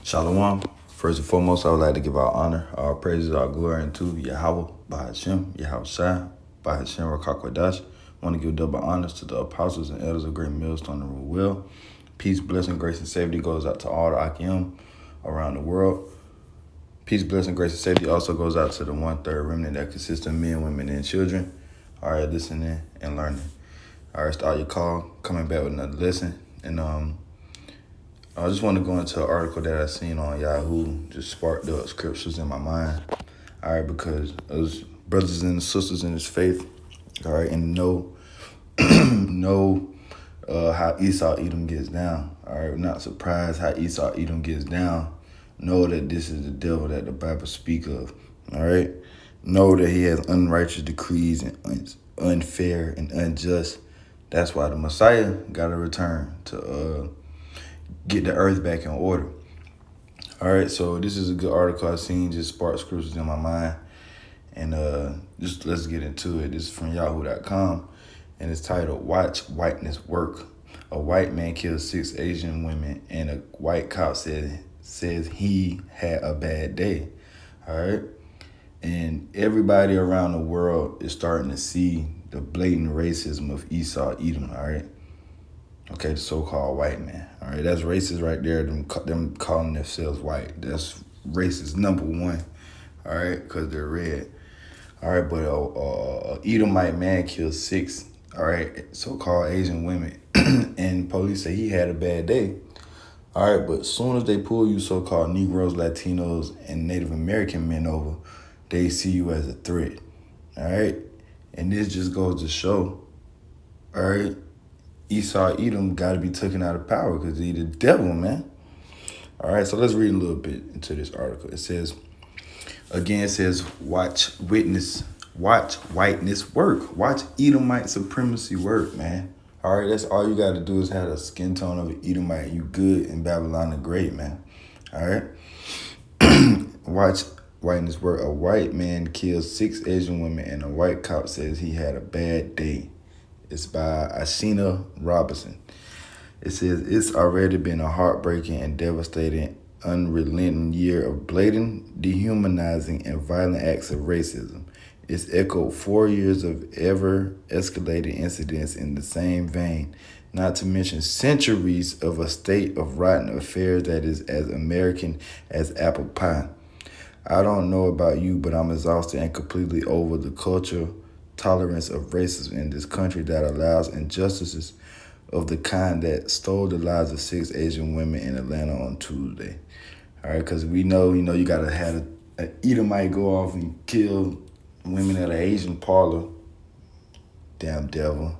Shalom. First and foremost, I would like to give our honor, our praises, our glory unto Yahweh, Bahashem, Yahweh Shai, Bahashem, Rakakwadash. I want to give double honors to the apostles and elders of Great Millstone and Will. Peace, blessing, grace, and safety goes out to all the Akim around the world. Peace, blessing, grace, and safety also goes out to the 1/3 remnant that consists of men, women, and children. All right, listening and learning. All right, start your call, coming back with another lesson. And I just want to go into an article that I seen on Yahoo, just sparked up scriptures in my mind. All right, because as brothers and sisters in this faith, all right, and know how Esau Edom gets down. All right, not surprised how Esau Edom gets down. Know that this is the devil that the Bible speak of. All right, know that he has unrighteous decrees and unfair and unjust. That's why the Messiah got to return to get the earth back in order. All right, so this is a good article I seen, just sparked scriptures in my mind. And just let's get into it. This is from yahoo.com, and it's titled, Watch Whiteness Work. A white man killed 6 Asian women, and a white cop says he had a bad day. All right? And everybody around the world is starting to see the blatant racism of Esau Edom, all right? Okay, the so-called white man. All right, that's racist right there. Them calling themselves white. That's racist number one. All right, because they're red. All right, but a Edomite man killed 6. All right, so-called Asian women, and police say he had a bad day. All right, but as soon as they pull you so-called Negroes, Latinos, and Native American men over, they see you as a threat. All right, and this just goes to show. All right. Esau Edom got to be taken out of power because he's the devil, man. All right, so let's read a little bit into this article. It says, watch whiteness work. Watch Edomite supremacy work, man. All right, that's all you got to do is have a skin tone of an Edomite. You good in Babylon the Great, man. All right. Watch whiteness work. A white man kills 6 Asian women, and a white cop says he had a bad day. It's by Ashina Robinson. It says, it's already been a heartbreaking and devastating, unrelenting year of blatant, dehumanizing, and violent acts of racism. It's echoed 4 years of ever-escalating incidents in the same vein, not to mention centuries of a state of rotten affairs that is as American as apple pie. I don't know about you, but I'm exhausted and completely over the culture tolerance of racism in this country that allows injustices of the kind that stole the lives of 6 Asian women in Atlanta on Tuesday. All right, because we know, you got to have an Edomite go off and kill women at an Asian parlor. Damn devil.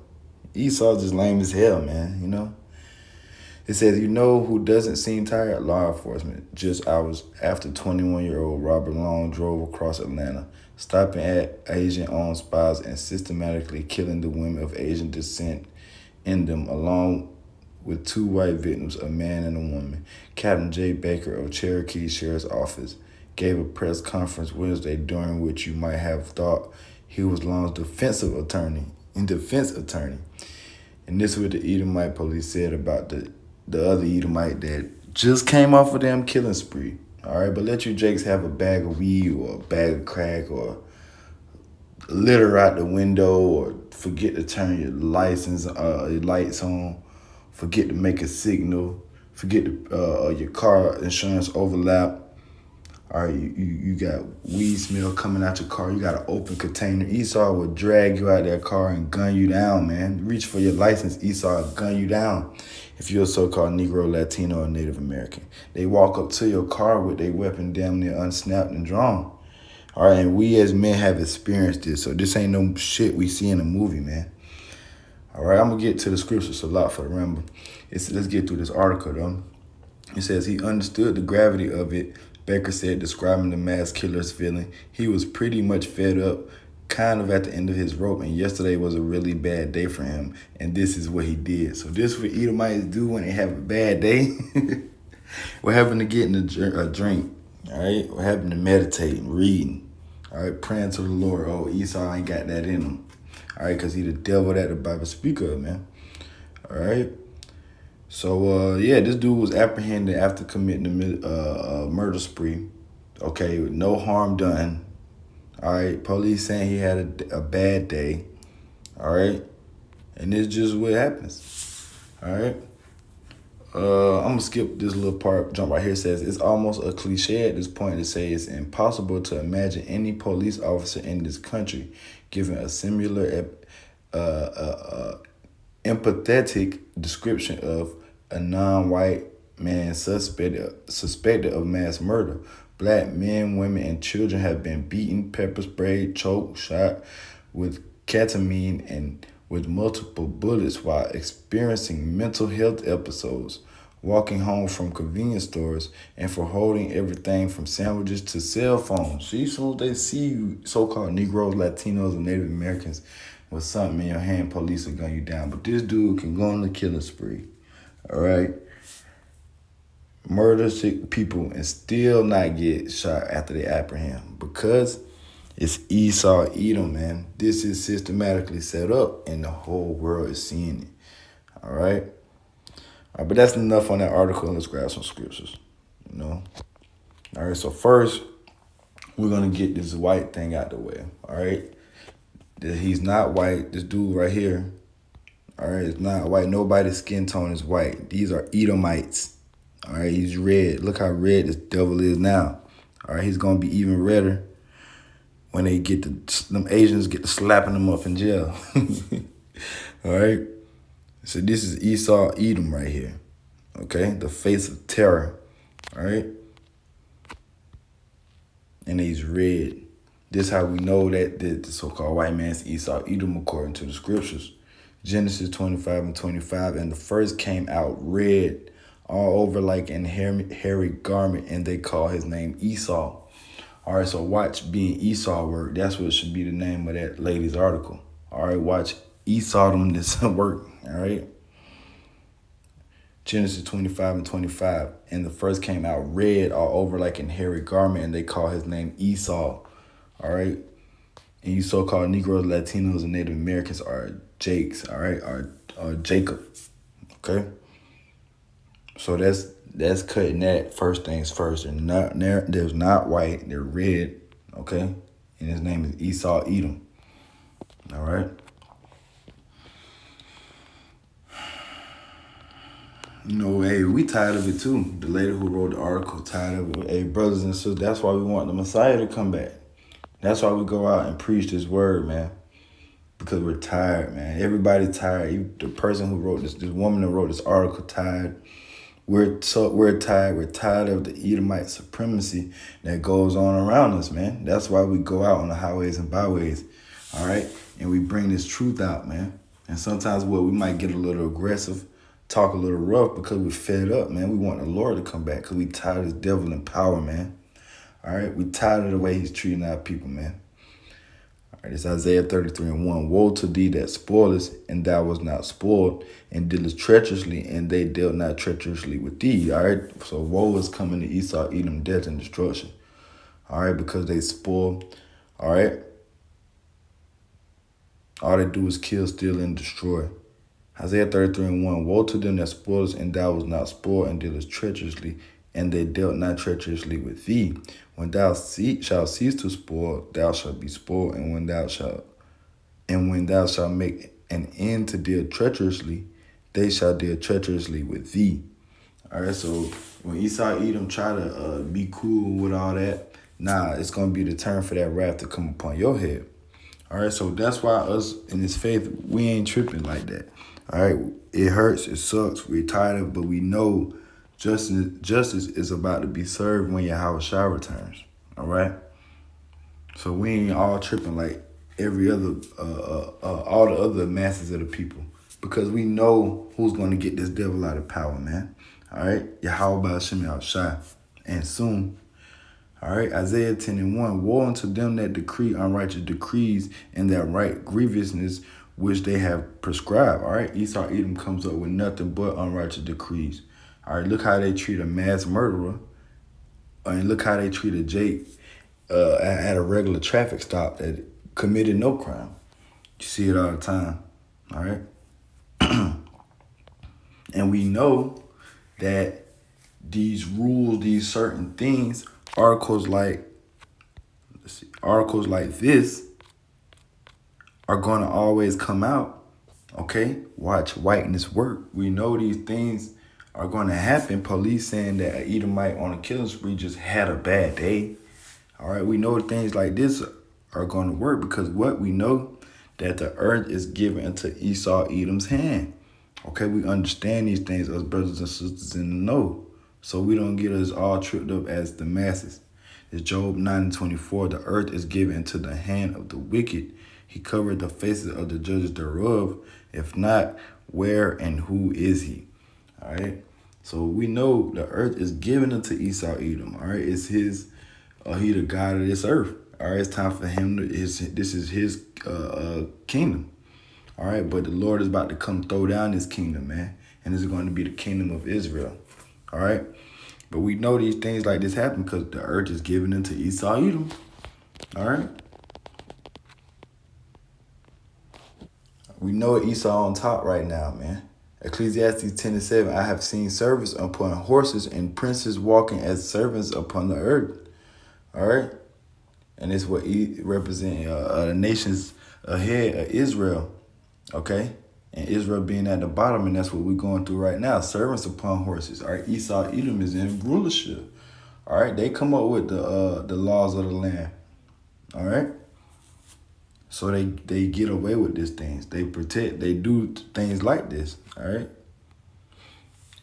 Esau just lame as hell, man, It says, who doesn't seem tired? Law enforcement. Just hours after 21-year-old Robert Long drove across Atlanta, stopping at Asian-owned spas and systematically killing the women of Asian descent in them, along with 2 white victims, a man and a woman. Captain Jay Baker of Cherokee Sheriff's Office gave a press conference Wednesday during which you might have thought he was Long's defense attorney. And this is what the Edomite police said about the other Edomite that just came off of them killing spree. All right, but let you Jakes have a bag of weed or a bag of crack or litter out the window or forget to turn your your lights on, forget to make a signal, forget to, your car insurance overlap. All right, you got weed smell coming out your car. You got an open container. Esau will drag you out that car and gun you down, man. Reach for your license. Esau will gun you down if you're a so-called Negro, Latino, or Native American. They walk up to your car with their weapon damn near unsnapped and drawn. All right, and we as men have experienced this, so this ain't no shit we see in a movie, man. All right, I'm going to get to the scriptures a lot for the ramble. Let's get through this article, though. It says, he understood the gravity of it, Baker said, describing the mass killer's feeling. He was pretty much fed up, kind of at the end of his rope, and yesterday was a really bad day for him, and this is what he did. So this is what Edomites do when they have a bad day. What happened to getting a drink? All right, what happened to meditating, reading? All right, praying to the Lord. Oh, Esau ain't got that in him. All right, because he the devil that the Bible speak of, man. All right. So yeah, this dude was apprehended after committing a murder spree. Okay, with no harm done. All right, police saying he had a bad day. All right, and it's just what happens. All right. I'm gonna skip this little part. Jump right here. It says it's almost a cliche at this point to say it's impossible to imagine any police officer in this country giving a similar empathetic description of a non-white man suspected of mass murder. Black men, women, and children have been beaten, pepper sprayed, choked, shot with ketamine, and with multiple bullets while experiencing mental health episodes, walking home from convenience stores, and for holding everything from sandwiches to cell phones. See, so they see you, so-called Negroes, Latinos, and Native Americans, with something in your hand, police will gun you down. But this dude can go on the killing spree, all right? Murder sick people and still not get shot after they apprehend because it's Esau Edom, man. This is systematically set up and the whole world is seeing it. All right? But that's enough on that article. Let's grab some scriptures. You know? All right, so first, we're going to get this white thing out the way. All right? He's not white. This dude right here, all right, is not white. Nobody's skin tone is white. These are Edomites. All right, he's red. Look how red this devil is now. All right, he's going to be even redder when they get them Asians get to slapping them up in jail. All right. So this is Esau Edom right here. Okay, the face of terror. All right. And he's red. This is how we know that the so-called white man's Esau Edom according to the scriptures. Genesis 25:25, and the first came out red all over like an hairy garment, and they call his name Esau. All right, so watch being Esau work. That's what should be the name of that lady's article. All right, watch Esau them this work. All right. Genesis 25:25, and the first came out red all over like an hairy garment, and they call his name Esau. All right. And you so-called Negroes, Latinos, and Native Americans are Jakes, all right, are Jacob. Okay. So that's cutting that first things first. There's not white, they're red, okay? And his name is Esau Edom. All right. You know, hey, we tired of it too. The lady who wrote the article tired of it. Hey, brothers and sisters, that's why we want the Messiah to come back. That's why we go out and preach this word, man. Because we're tired, man. Everybody tired. Even the person who wrote this woman who wrote this article tired. We're tired. We're tired of the Edomite supremacy that goes on around us, man. That's why we go out on the highways and byways, all right? And we bring this truth out, man. And sometimes, we might get a little aggressive, talk a little rough because we're fed up, man. We want the Lord to come back because we tired of this devil in power, man. All right? We tired of the way he's treating our people, man. All right, it's Isaiah 33:1. Woe to thee that spoilest, and thou was not spoiled, and dealest treacherously, and they dealt not treacherously with thee. All right, so woe is coming to Esau, Edom, death and destruction. All right, because they spoil. All right, all they do is kill, steal, and destroy. Isaiah 33:1. Woe to them that spoilest, and thou was not spoiled, and dealest treacherously, and they dealt not treacherously with thee. When thou shalt cease to spoil, thou shalt be spoiled, and when thou shalt make an end to deal treacherously, they shall deal treacherously with thee. All right, so when Esau Edom try to be cool with all that, nah, it's gonna be the turn for that wrath to come upon your head. All right, so that's why us in this faith, we ain't tripping like that. All right, it hurts, it sucks, we're tired of it, but we know justice is about to be served when Yahweh Shah returns. All right? So we ain't all tripping like every other, all the other masses of the people. Because we know who's going to get this devil out of power, man. All right? Yahweh Ba'ashem Shah. And soon. All right? Isaiah 10:1. Woe unto them that decree unrighteous decrees and that right grievousness which they have prescribed. All right? Esau Edom comes up with nothing but unrighteous decrees. All right, look how they treat a mass murderer. And look how they treat a Jake at a regular traffic stop that committed no crime. You see it all the time. All right. And we know that these rules, these certain things, articles like articles like this are gonna always come out. Okay, watch whiteness work. We know these things are gonna happen. Police saying that an Edomite on a killing spree just had a bad day. All right, we know things like this are gonna work because what we know that the earth is given into Esau, Edom's hand. Okay, we understand these things as brothers and sisters in the know. So we don't get us all tripped up as the masses. It's Job 9:24. The earth is given into the hand of the wicked. He covered the faces of the judges thereof. If not, where and who is he? All right. So we know the earth is given unto Esau, Edom. All right. It's his, he the God of this earth. All right. It's time for him to, this is his kingdom. All right, but the Lord is about to come throw down his kingdom, man. And it's going to be the kingdom of Israel. All right. But we know these things like this happen because the earth is given into Esau, Edom. All right. We know Esau on top right now, man. Ecclesiastes 10:7. I have seen servants upon horses and princes walking as servants upon the earth. All right. And it's what represent the nations ahead of Israel. Okay? And Israel being at the bottom, and that's what we're going through right now. Servants upon horses. All right, Esau, Edom is in rulership. All right, they come up with the laws of the land. All right? So they get away with these things. They protect, they do things like this. All right?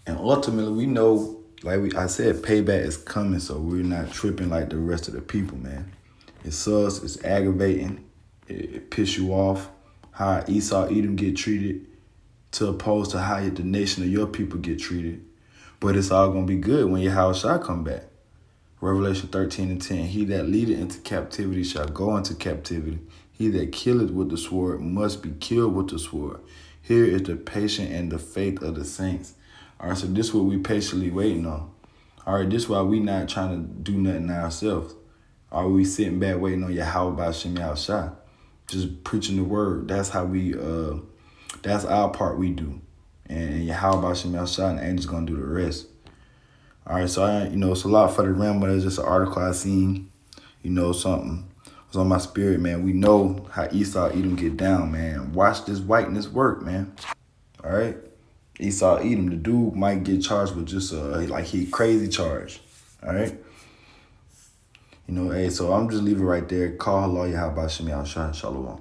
And ultimately, we know, like I said, payback is coming, so we're not tripping like the rest of the people, man. It sucks, it's aggravating, it piss you off how Esau, Edom get treated to opposed to how the nation of your people get treated. But it's all going to be good when your house shall come back. Revelation 13:10, he that leadeth into captivity shall go into captivity. He that killeth with the sword must be killed with the sword. Here is the patience and the faith of the saints. All right, so this is what we patiently waiting on. All right, this is why we not trying to do nothing ourselves. Are we sitting back waiting on Yahweh Shem Yahushua? Just preaching the word. That's how we, that's our part we do. And Yahweh Shem Yahushua and the angels going to do the rest. All right, so it's a lot for the realm, but it's just an article I seen, something was on my spirit, man. We know how Esau, Edom get down, man. Watch this whiteness work, man. All right? Esau, Edom, the dude might get charged with just he crazy charge. All right? Hey, so I'm just leaving right there. Call Allah Yahweh Shem Yahushua. Shalom.